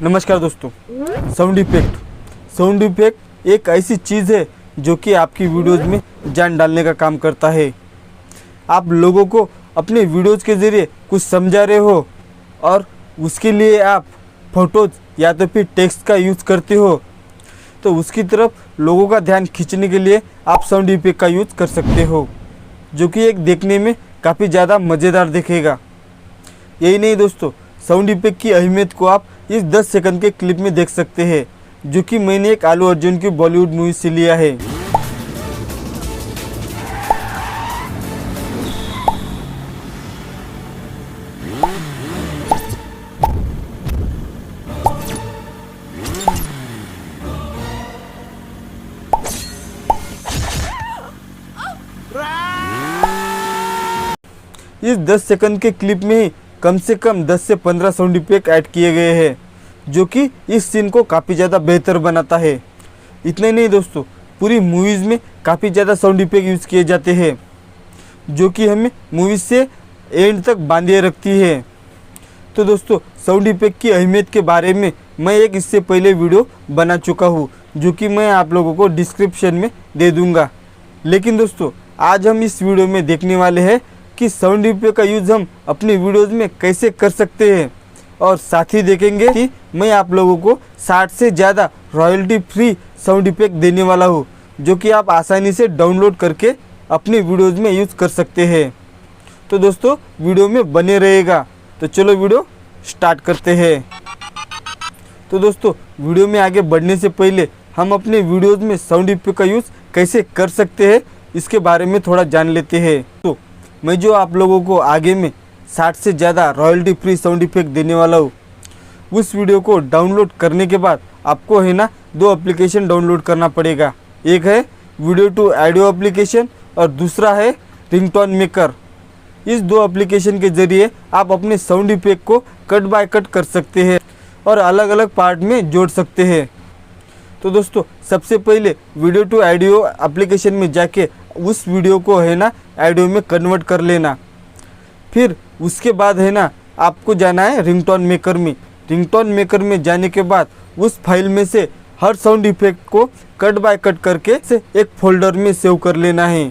नमस्कार दोस्तों। Sound effect एक ऐसी चीज़ है जो कि आपकी वीडियोज़ में जान डालने का काम करता है। आप लोगों को अपने वीडियोज़ के ज़रिए कुछ समझा रहे हो और उसके लिए आप फोटोज़ या तो फिर टेक्स्ट का यूज़ करते हो, तो उसकी तरफ लोगों का ध्यान खींचने के लिए आप साउंड इफेक्ट का यूज़ कर सकते हो, जो कि एक देखने में काफ़ी ज़्यादा मज़ेदार दिखेगा। यही नहीं दोस्तों, साउंड इफेक्ट की अहमियत को आप इस 10 सेकंड के क्लिप में देख सकते हैं, जो कि मैंने एक आलू अर्जुन की बॉलीवुड मूवी से लिया है। इस 10 सेकंड के क्लिप में ही कम से कम 10 से 15 साउंड इफेक्ट ऐड किए गए हैं, जो कि इस सीन को काफ़ी ज़्यादा बेहतर बनाता है। इतना ही नहीं दोस्तों, पूरी मूवीज़ में काफ़ी ज़्यादा साउंड इफेक्ट यूज़ किए जाते हैं, जो कि हमें मूवीज़ से एंड तक बांधे रखती है। तो दोस्तों, साउंड इफेक्ट की अहमियत के बारे में मैं एक इससे पहले वीडियो बना चुका हूँ, जो कि मैं आप लोगों को डिस्क्रिप्शन में दे दूँगा। लेकिन दोस्तों, आज हम इस वीडियो में देखने वाले हैं कि साउंड इफेक्ट का यूज़ हम अपनी वीडियोज़ में कैसे कर सकते हैं, और साथ ही देखेंगे कि मैं आप लोगों को 60 से ज़्यादा रॉयल्टी फ्री साउंड इफेक्ट देने वाला हूँ, जो कि आप आसानी से डाउनलोड करके अपनी वीडियोज़ में यूज़ कर सकते हैं। तो दोस्तों, वीडियो में बने रहेगा। तो चलो वीडियो स्टार्ट करते हैं। तो दोस्तों, वीडियो में आगे बढ़ने से पहले हम अपने वीडियोज़ में साउंड इफेक्ट का यूज़ कैसे कर सकते हैं, इसके बारे में थोड़ा जान लेते हैं। तो मैं जो आप लोगों को आगे में 60 से ज़्यादा रॉयल्टी फ्री साउंड इफेक्ट देने वाला हूँ, उस वीडियो को डाउनलोड करने के बाद आपको है ना 2 एप्लीकेशन डाउनलोड करना पड़ेगा। एक है वीडियो टू ऑडियो एप्लीकेशन और दूसरा है रिंगटोन मेकर। इस 2 एप्लीकेशन के ज़रिए आप अपने साउंड इफेक्ट को कट बाय कट कर सकते हैं और अलग अलग पार्ट में जोड़ सकते हैं। तो दोस्तों, सबसे पहले वीडियो टू ऑडियो एप्लीकेशन में जाके उस वीडियो को है ना ऑडियो में कन्वर्ट कर लेना। फिर उसके बाद है ना आपको जाना है रिंगटोन मेकर में। रिंगटोन मेकर में जाने के बाद उस फाइल में से हर साउंड इफेक्ट को कट बाय कट करके से एक फोल्डर में सेव कर लेना है।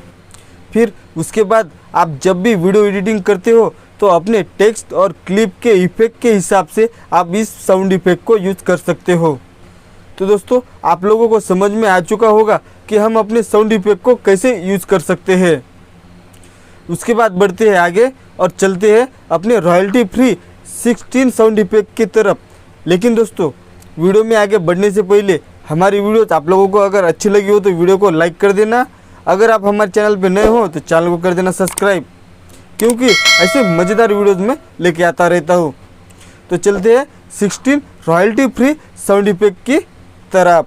फिर उसके बाद आप जब भी वीडियो एडिटिंग करते हो तो अपने टेक्स्ट और क्लिप के इफेक्ट के हिसाब से आप इस साउंड इफेक्ट को यूज़ कर सकते हो। तो दोस्तों, आप लोगों को समझ में आ चुका होगा कि हम अपने साउंड इफेक्ट को कैसे यूज़ कर सकते हैं। उसके बाद बढ़ते हैं आगे और चलते हैं अपने रॉयल्टी फ्री 16 साउंड इफेक्ट की तरफ। लेकिन दोस्तों, वीडियो में आगे बढ़ने से पहले हमारी वीडियो आप लोगों को अगर अच्छी लगी हो तो वीडियो को लाइक कर देना। अगर आप हमारे चैनल पर नए हो तो चैनल को कर देना सब्सक्राइब, क्योंकि ऐसे मज़ेदार वीडियोज़ में लेके आता रहता हूँ। तो चलते हैं 16 रॉयल्टी फ्री साउंड इफेक्ट की तरफ।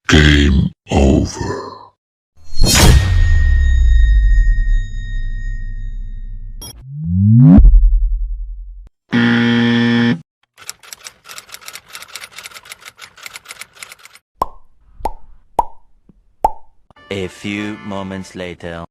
Game over. few moments later.